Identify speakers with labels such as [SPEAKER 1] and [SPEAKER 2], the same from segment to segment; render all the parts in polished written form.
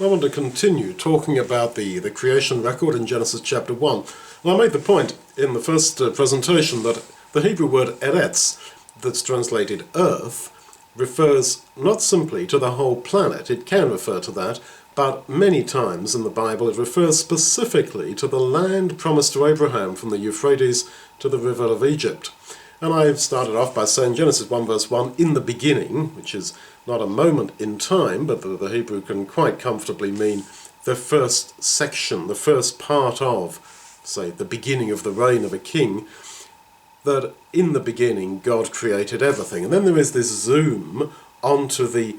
[SPEAKER 1] I want to continue talking about the creation record in Genesis chapter 1. And I made the point in the first presentation that the Hebrew word Eretz, that's translated earth, refers not simply to the whole planet. It can refer to that, but many times in the Bible it refers specifically to the land promised to Abraham from the Euphrates to the river of Egypt. And I started off by saying Genesis 1 verse 1, in the beginning, which is not a moment in time, but the Hebrew can quite comfortably mean the first section, the first part of, say, the beginning of the reign of a king, that in the beginning God created everything. And then there is this zoom onto the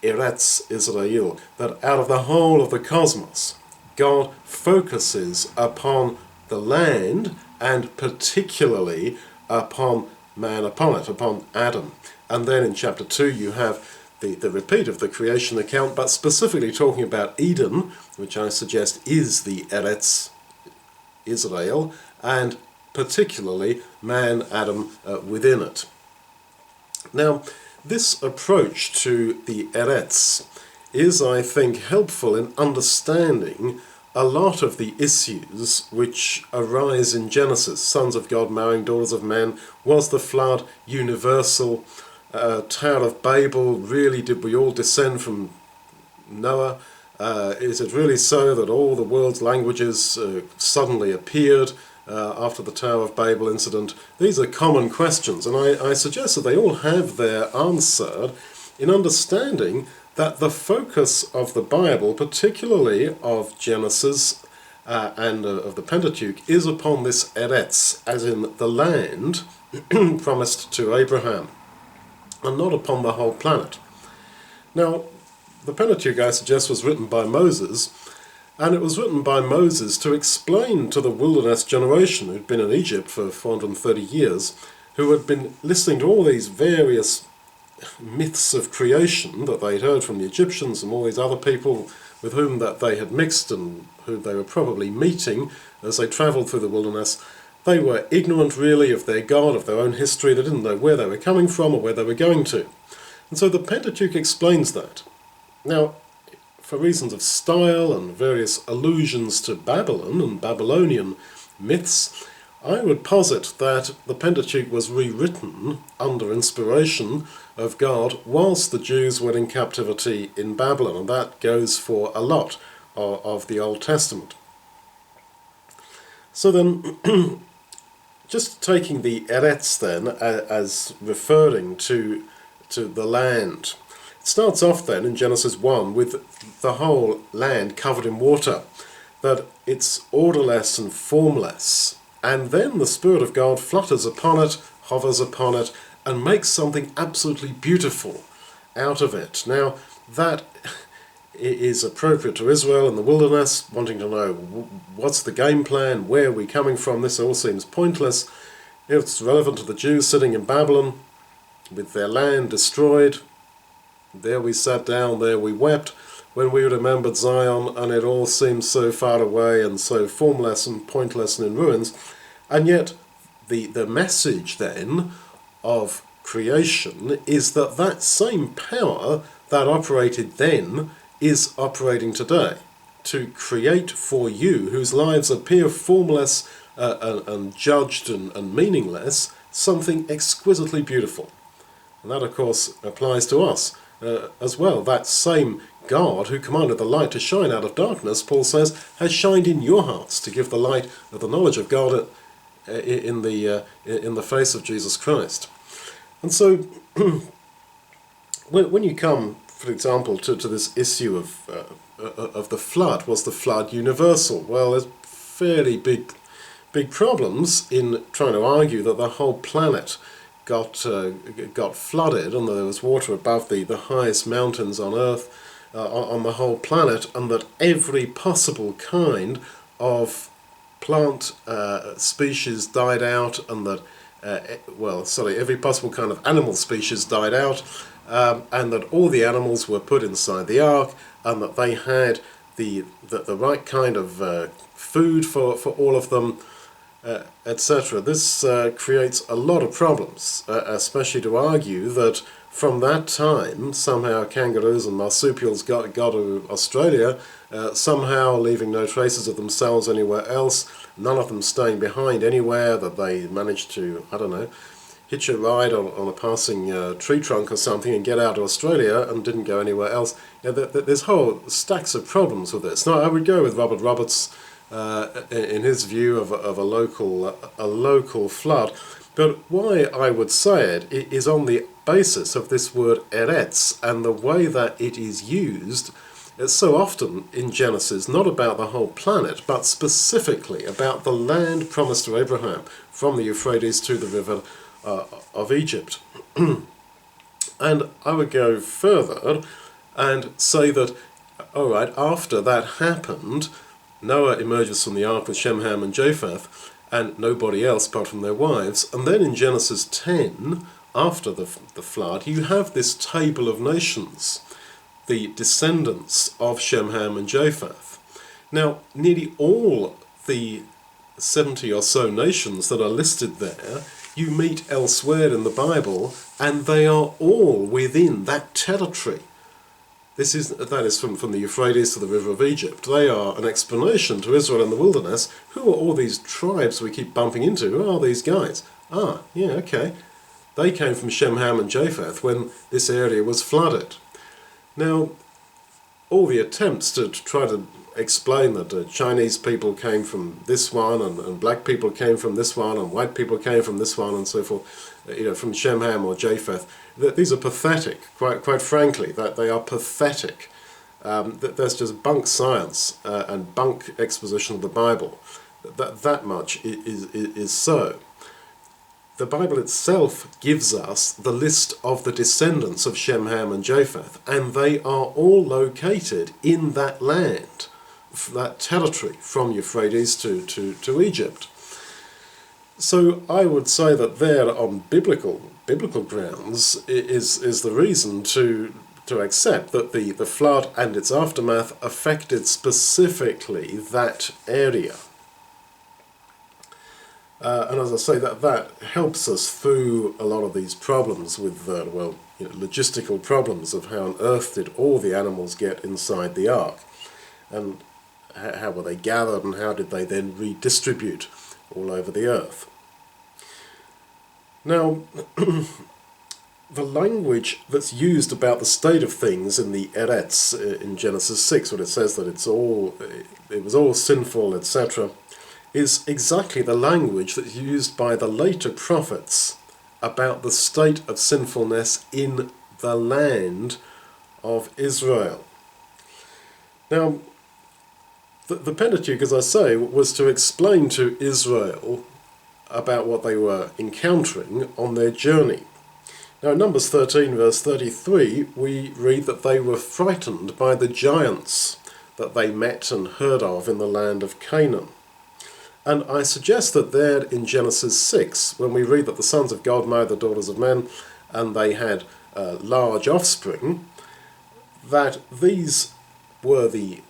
[SPEAKER 1] Eretz Israel, that out of the whole of the cosmos, God focuses upon the land and particularly upon man upon it, upon Adam. And then in chapter 2 you have the repeat of the creation account, but specifically talking about Eden, which I suggest is the Eretz Israel, and particularly man, Adam, within it. Now, this approach to the Eretz is, I think, helpful in understanding a lot of the issues which arise in Genesis. Sons of God marrying daughters of men. Was the flood universal? Tower of Babel, really did we all descend from Noah? Is it really so that all the world's languages suddenly appeared after the Tower of Babel incident? These are common questions, and I suggest that they all have their answer in understanding that the focus of the Bible, particularly of Genesis and of the Pentateuch, is upon this Eretz, as in the land promised to Abraham, and not upon the whole planet. Now, the Pentateuch, I suggest, was written by Moses, and it was written by Moses to explain to the wilderness generation who'd been in Egypt for 430 years, who had been listening to all these various myths of creation that they'd heard from the Egyptians and all these other people with whom that they had mixed and who they were probably meeting as they travelled through the wilderness. They were ignorant really of their God, of their own history. They didn't know where they were coming from or where they were going to. And so the Pentateuch explains that. Now, for reasons of style and various allusions to Babylon and Babylonian myths, I would posit that the Pentateuch was rewritten under inspiration of God whilst the Jews were in captivity in Babylon, and that goes for a lot of the Old Testament. So then, just taking the Eretz then as referring to the land, it starts off then in Genesis 1 with the whole land covered in water, that it's orderless and formless, and then the Spirit of God flutters upon it, hovers upon it, and makes something absolutely beautiful out of it. Now, that is appropriate to Israel in the wilderness, wanting to know what's the game plan, where are we coming from. This all seems pointless. It's relevant to the Jews sitting in Babylon with their land destroyed. There we sat down, there we wept when we remembered Zion, and it all seemed so far away and so formless and pointless and in ruins. And yet the message then of creation is that that same power that operated then is operating today, to create for you, whose lives appear formless and judged and meaningless, something exquisitely beautiful. And that, of course, applies to us as well. That same God who commanded the light to shine out of darkness, Paul says, has shined in your hearts to give the light of the knowledge of God in the face of Jesus Christ. And so, when you come, for example, to this issue of the flood, was the flood universal? Well, there's fairly big problems in trying to argue that the whole planet got flooded and that there was water above the highest mountains on Earth, on the whole planet, and that every possible kind of plant species died out, and that every possible kind of animal species died out, and that all the animals were put inside the ark, and that they had the right kind of food for all of them, etc. This creates a lot of problems, especially to argue that from that time, somehow kangaroos and marsupials got to Australia, somehow leaving no traces of themselves anywhere else, none of them staying behind anywhere, that they managed to, I don't know, hitch a ride on a passing tree trunk or something and get out to Australia and didn't go anywhere else. There's whole stacks of problems with this. Now, I would go with Robert Roberts in his view of a local flood. But why I would say it is on the basis of this word Eretz and the way that it is used so often in Genesis, not about the whole planet, but specifically about the land promised to Abraham from the Euphrates to the river of Egypt. And I would go further and say that, all right, after that happened, Noah emerges from the ark with Shem, Ham, and Japheth, and nobody else apart from their wives. And then in Genesis 10, after the flood, you have this table of nations, the descendants of Shem, Ham, and Japheth. Now, nearly all the 70 or so nations that are listed there, you meet elsewhere in the Bible, and they are all within that territory. That is from the Euphrates to the river of Egypt. They are an explanation to Israel in the wilderness. Who are all these tribes we keep bumping into? Who are these guys? Yeah, okay. They came from Shem, Ham, and Japheth when this area was flooded. Now, all the attempts to try to explain that Chinese people came from this one, and black people came from this one, and white people came from this one, and so forth, from Shem, Ham, or Japheth, these are pathetic, quite frankly, that they are pathetic. There's just bunk science and bunk exposition of the Bible. That much is so. The Bible itself gives us the list of the descendants of Shem, Ham, and Japheth, and they are all located in that land, that territory from Euphrates to Egypt. So I would say that there, on biblical grounds, is the reason to accept that the flood and its aftermath affected specifically that area. And as I say, that helps us through a lot of these problems with, logistical problems of how on earth did all the animals get inside the ark, and how were they gathered, and how did they then redistribute all over the earth. Now, the language that's used about the state of things in the Eretz in Genesis 6, when it says that it was all sinful, etc., is exactly the language that's used by the later prophets about the state of sinfulness in the land of Israel. Now, the Pentateuch, as I say, was to explain to Israel about what they were encountering on their journey. Now, in Numbers 13, verse 33, we read that they were frightened by the giants that they met and heard of in the land of Canaan. And I suggest that there in Genesis 6, when we read that the sons of God married the daughters of men, and they had large offspring, that these were the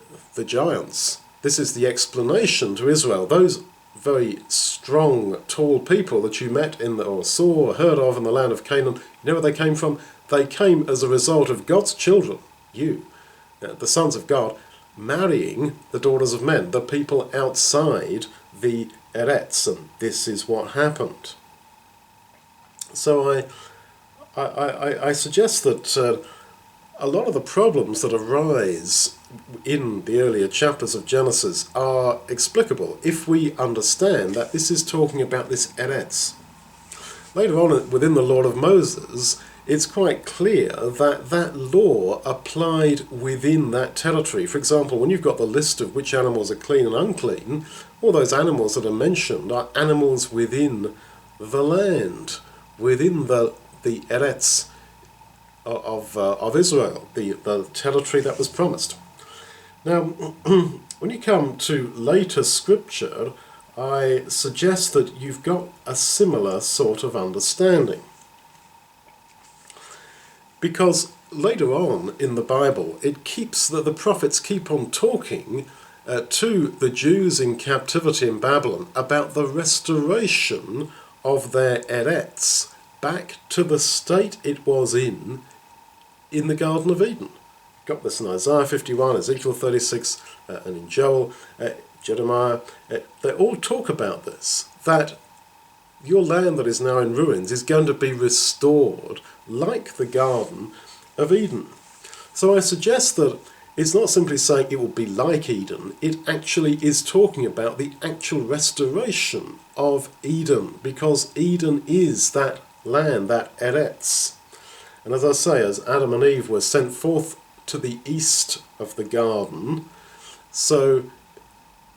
[SPEAKER 1] giants. This is the explanation to Israel. Those very strong, tall people that you met or saw or heard of in the land of Canaan, you know where they came from? They came as a result of God's children, the sons of God, marrying the daughters of men, the people outside the Eretz, and this is what happened. So I suggest that a lot of the problems that arise in the earlier chapters of Genesis are explicable if we understand that this is talking about this Eretz. Later on within the law of Moses, it's quite clear that that law applied within that territory. For example, when you've got the list of which animals are clean and unclean, all those animals that are mentioned are animals within the land, within the Eretz of Israel, the territory that was promised. Now, when you come to later scripture, I suggest that you've got a similar sort of understanding. Because later on in the Bible, the prophets keep on talking to the Jews in captivity in Babylon about the restoration of their Eretz back to the state it was in the Garden of Eden. Got this in Isaiah 51, Ezekiel 36, and in Joel, Jeremiah. They all talk about this, that your land that is now in ruins is going to be restored like the Garden of Eden. So I suggest that it's not simply saying it will be like Eden, it actually is talking about the actual restoration of Eden, because Eden is that land, that Eretz. And as I say, as Adam and Eve were sent forth to the east of the garden, so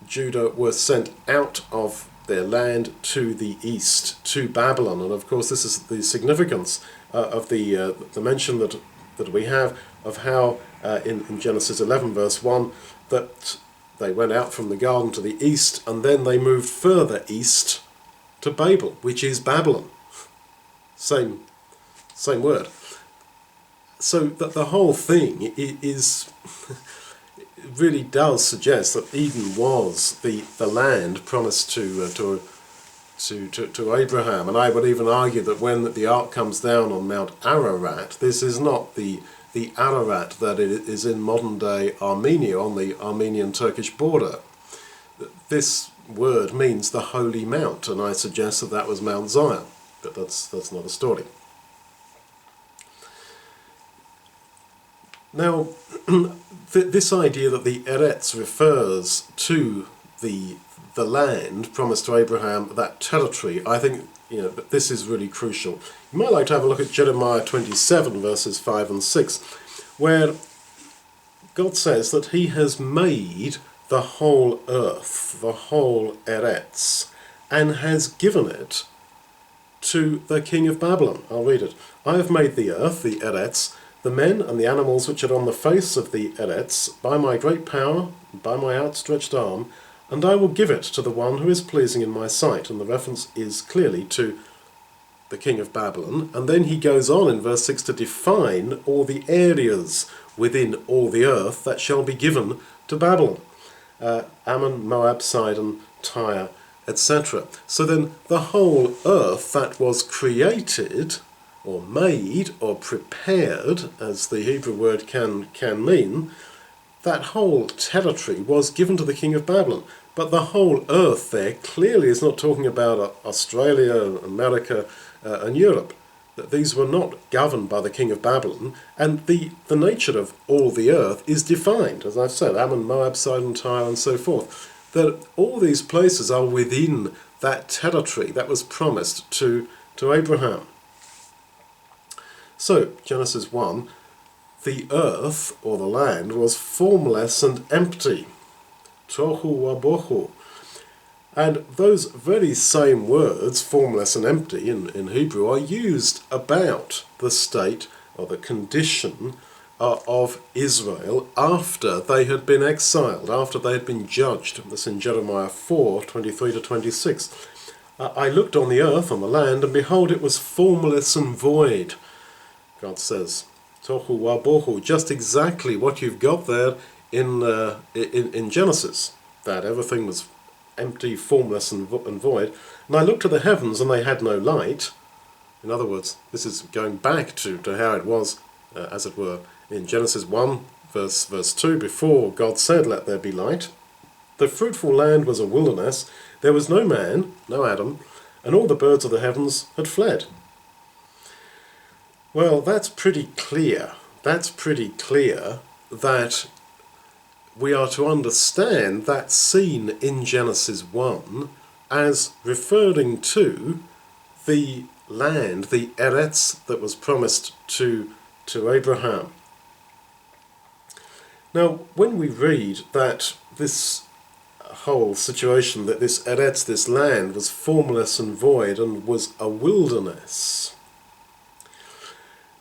[SPEAKER 1] Judah were sent out of their land to the east, to Babylon. And of course this is the significance of the mention that we have of how in Genesis 11 verse 1 that they went out from the garden to the east, and then they moved further east to Babel, which is Babylon. Same word. So that the whole thing is really does suggest that Eden was the land promised to Abraham. And I would even argue that when the ark comes down on Mount Ararat, this is not the Ararat that it is in modern-day Armenia, on the Armenian-Turkish border. This word means the Holy Mount, and I suggest that that was Mount Zion. But that's not a story. Now, this idea that the Eretz refers to the land promised to Abraham, that territory, I think that this is really crucial. You might like to have a look at Jeremiah 27 verses 5 and 6, where God says that he has made the whole earth, the whole Eretz, and has given it to the king of Babylon. I'll read it. I have made the earth, the Eretz, the men and the animals which are on the face of the Eretz, by my great power, by my outstretched arm, and I will give it to the one who is pleasing in my sight. And the reference is clearly to the king of Babylon. And then he goes on in verse 6 to define all the areas within all the earth that shall be given to Babylon. Ammon, Moab, Sidon, Tyre, etc. So then the whole earth that was created or made or prepared, as the Hebrew word can mean, that whole territory was given to the king of Babylon. But the whole earth there clearly is not talking about Australia, America, and Europe. That these were not governed by the king of Babylon, and the nature of all the earth is defined, as I've said, Ammon, Moab, Sidon, Tyre, and so forth. That all these places are within that territory that was promised to Abraham. So, Genesis 1, the earth, or the land, was formless and empty. Tohu wabohu. And those very same words, formless and empty, in Hebrew, are used about the state, or the condition, of Israel after they had been exiled, after they had been judged. This in Jeremiah 4, 23 to 26. I looked on the earth, on the land, and behold, it was formless and void. God says, Tohu wabohu, just exactly what you've got there in Genesis, that everything was empty, formless, and void. And I looked at the heavens, and they had no light. In other words, this is going back to how it was, as it were, in Genesis 1, verse 2, before God said, let there be light. The fruitful land was a wilderness. There was no man, no Adam, and all the birds of the heavens had fled. Well, that's pretty clear. That's pretty clear that we are to understand that scene in Genesis 1 as referring to the land, the Eretz, that was promised to Abraham. Now, when we read that this whole situation, that this Eretz, this land, was formless and void and was a wilderness,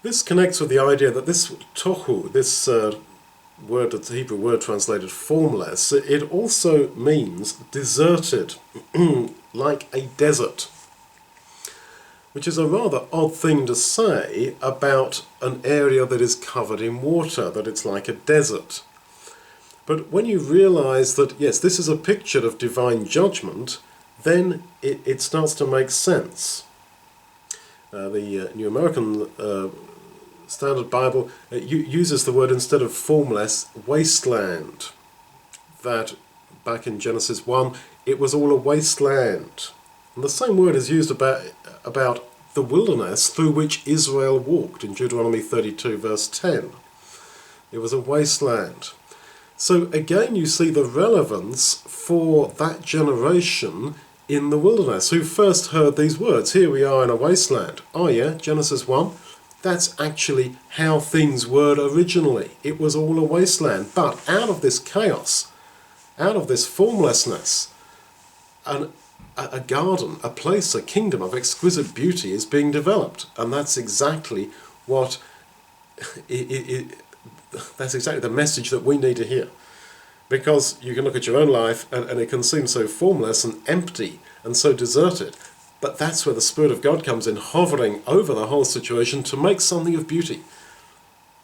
[SPEAKER 1] this connects with the idea that this tohu, this word, the Hebrew word translated formless, it also means deserted, like a desert, which is a rather odd thing to say about an area that is covered in water, that it's like a desert. But when you realize that, yes, this is a picture of divine judgment, then it starts to make sense. The New American Standard Bible uses the word, instead of formless, wasteland. That back in Genesis 1, it was all a wasteland. And the same word is used about the wilderness through which Israel walked in Deuteronomy 32 verse 10. It was a wasteland. So again you see the relevance for that generation in the wilderness who first heard these words. Here we are in a wasteland. Oh yeah, Genesis 1. That's actually how things were originally. It was all a wasteland. But out of this chaos, out of this formlessness, a garden, a place, a kingdom of exquisite beauty is being developed. And that's exactly what that's exactly the message that we need to hear. Because you can look at your own life and it can seem so formless and empty and so deserted. But that's where the Spirit of God comes in, hovering over the whole situation to make something of beauty,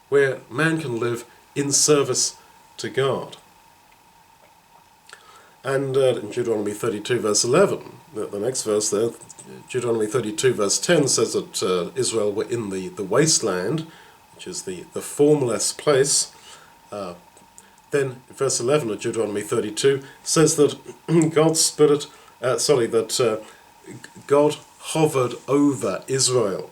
[SPEAKER 1] where man can live in service to God. And in Deuteronomy 32 verse 11, the next verse there, Deuteronomy 32 verse 10 says that Israel were in the wasteland, which is the formless place. Then verse 11 of Deuteronomy 32 says that God's Spirit, God hovered over Israel.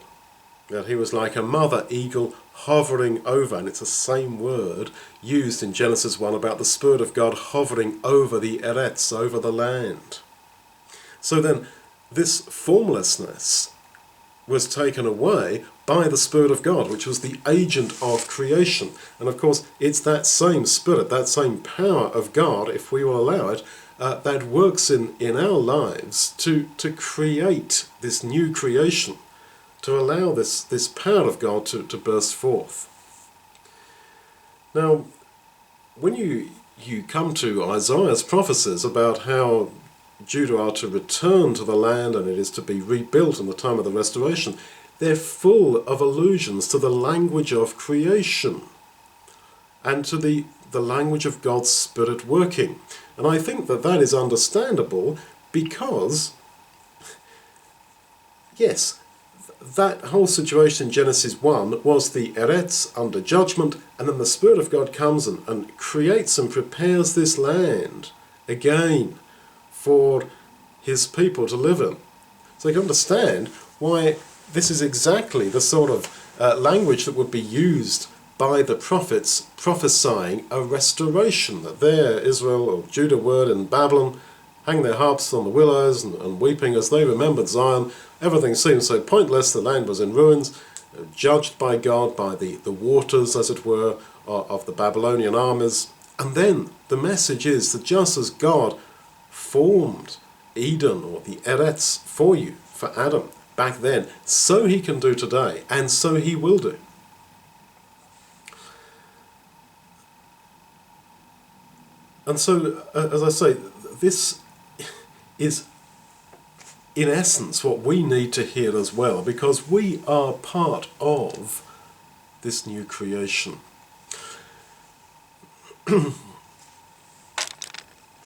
[SPEAKER 1] That he was like a mother eagle hovering over, and it's the same word used in Genesis 1 about the Spirit of God hovering over the Eretz, over the land. So then, this formlessness was taken away by the Spirit of God, which was the agent of creation. And of course, it's that same Spirit, that same power of God, if we will allow it, that works in our lives to create this new creation, to allow this power of God to burst forth. Now, when you come to Isaiah's prophecies about how Judah are to return to the land and it is to be rebuilt in the time of the restoration, they're full of allusions to the language of creation and to the language of God's Spirit working. And I think that is understandable because, yes, that whole situation in Genesis 1 was the Eretz under judgment, and then the Spirit of God comes and creates and prepares this land again for his people to live in. So you can understand why this is exactly the sort of language that would be used by the prophets prophesying a restoration, that there Israel or Judah were in Babylon, hanging their harps on the willows and weeping as they remembered Zion. Everything seemed so pointless, the land was in ruins, judged by God by the waters, as it were, of the Babylonian armies. And then the message is that just as God formed Eden, or the Eretz, for you, for Adam, back then, so he can do today, and so he will do. And so, as I say, this is in essence what we need to hear as well, because we are part of this new creation.